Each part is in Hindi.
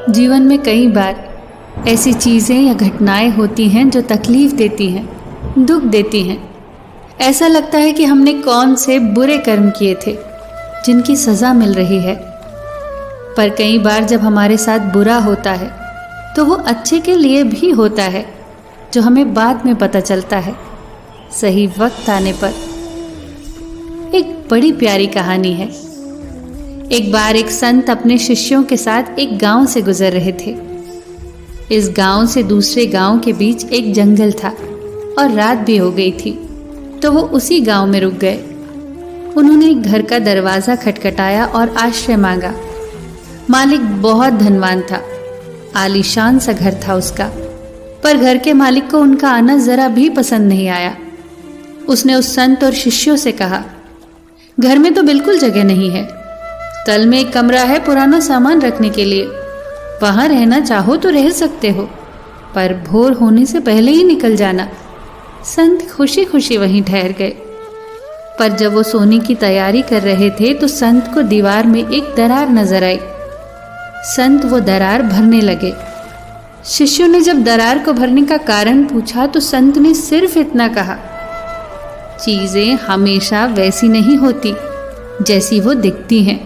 जीवन में कई बार ऐसी चीज़ें या घटनाएं होती हैं जो तकलीफ़ देती हैं, दुख देती हैं। ऐसा लगता है कि हमने कौन से बुरे कर्म किए थे जिनकी सज़ा मिल रही है। पर कई बार जब हमारे साथ बुरा होता है तो वो अच्छे के लिए भी होता है, जो हमें बाद में पता चलता है, सही वक्त आने पर। एक बड़ी प्यारी कहानी है। एक बार एक संत अपने शिष्यों के साथ एक गांव से गुजर रहे थे। इस गांव से दूसरे गांव के बीच एक जंगल था और रात भी हो गई थी, तो वो उसी गांव में रुक गए। उन्होंने एक घर का दरवाज़ा खटखटाया और आश्रय मांगा। मालिक बहुत धनवान था, आलीशान सा घर था उसका, पर घर के मालिक को उनका आना जरा भी पसंद नहीं आया। उसने उस संत और शिष्यों से कहा, घर में तो बिल्कुल जगह नहीं है। तल में एक कमरा है पुराना सामान रखने के लिए, वहां रहना चाहो तो रह सकते हो, पर भोर होने से पहले ही निकल जाना। संत खुशी खुशी वहीं ठहर गए। पर जब वो सोने की तैयारी कर रहे थे तो संत को दीवार में एक दरार नजर आई। संत वो दरार भरने लगे। शिष्यों ने जब दरार को भरने का कारण पूछा तो संत ने सिर्फ इतना कहा, चीजें हमेशा वैसी नहीं होती जैसी वो दिखती हैं।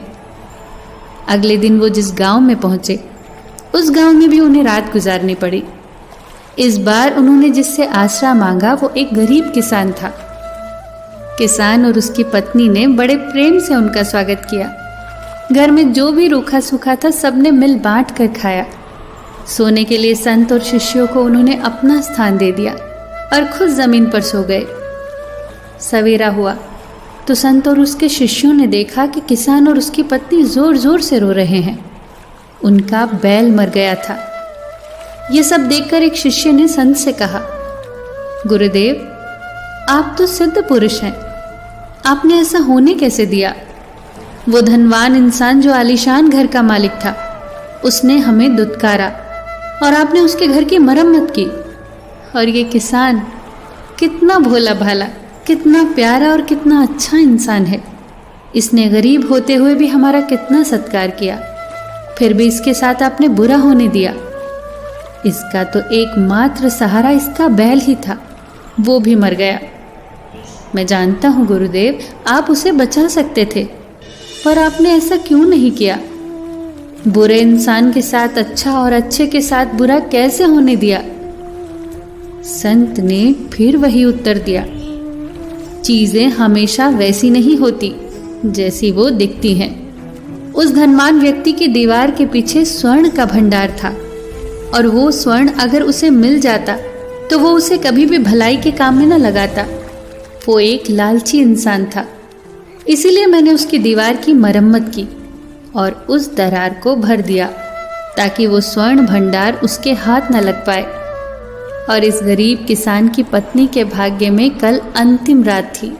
अगले दिन वो जिस गांव में पहुंचे, उस गांव में भी उन्हें रात गुजारनी पड़ी। इस बार उन्होंने जिससे आसरा मांगा वो एक गरीब किसान था। किसान और उसकी पत्नी ने बड़े प्रेम से उनका स्वागत किया। घर में जो भी रूखा सूखा था सबने मिल बांट कर खाया। सोने के लिए संत और शिष्यों को उन्होंने अपना स्थान दे दिया और खुद जमीन पर सो गए। सवेरा हुआ तो संत और उसके शिष्यों ने देखा कि किसान और उसकी पत्नी जोर जोर से रो रहे हैं। उनका बैल मर गया था। ये सब देखकर एक शिष्य ने संत से कहा, गुरुदेव, आप तो सिद्ध पुरुष हैं, आपने ऐसा होने कैसे दिया? वो धनवान इंसान जो आलीशान घर का मालिक था, उसने हमें दुत्कारा और आपने उसके घर की मरम्मत की। और ये किसान कितना भोला भाला, कितना प्यारा और कितना अच्छा इंसान है। इसने गरीब होते हुए भी हमारा कितना सत्कार किया, फिर भी इसके साथ आपने बुरा होने दिया। इसका तो एकमात्र सहारा इसका बैल ही था, वो भी मर गया। मैं जानता हूँ गुरुदेव, आप उसे बचा सकते थे, पर आपने ऐसा क्यों नहीं किया? बुरे इंसान के साथ अच्छा और अच्छे के साथ बुरा कैसे होने दिया? संत ने फिर वही उत्तर दिया, चीजें हमेशा वैसी नहीं होती जैसी वो दिखती हैं। उस धनवान व्यक्ति की दीवार के पीछे स्वर्ण का भंडार था, और वो स्वर्ण अगर उसे मिल जाता तो वो उसे कभी भी भलाई के काम में न लगाता। वो एक लालची इंसान था, इसीलिए मैंने उसकी दीवार की मरम्मत की और उस दरार को भर दिया ताकि वो स्वर्ण भंडार उसके हाथ न लग पाए। और इस गरीब किसान की पत्नी के भाग्य में कल अंतिम रात थी।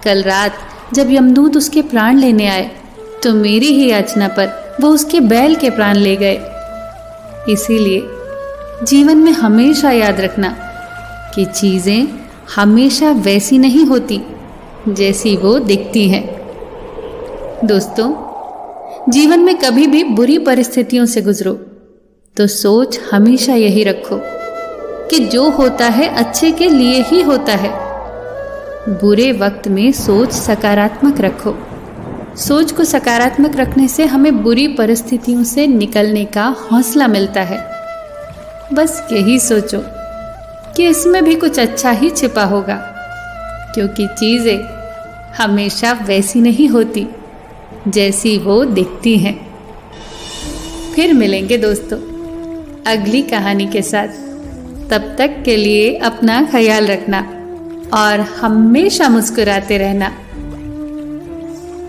कल रात जब यमदूत उसके प्राण लेने आए तो मेरी ही याचना पर वो उसके बैल के प्राण ले गए। इसीलिए जीवन में हमेशा याद रखना कि चीज़ें हमेशा वैसी नहीं होती जैसी वो दिखती हैं। दोस्तों, जीवन में कभी भी बुरी परिस्थितियों से गुजरो तो सोच हमेशा यही रखो कि जो होता है अच्छे के लिए ही होता है। बुरे वक्त में सोच सकारात्मक रखो। सोच को सकारात्मक रखने से हमें बुरी परिस्थितियों से निकलने का हौसला मिलता है। बस यही सोचो कि इसमें भी कुछ अच्छा ही छिपा होगा, क्योंकि चीज़ें हमेशा वैसी नहीं होती जैसी वो दिखती हैं। फिर मिलेंगे दोस्तों अगली कहानी के साथ। तब तक के लिए अपना ख्याल रखना और हमेशा मुस्कुराते रहना।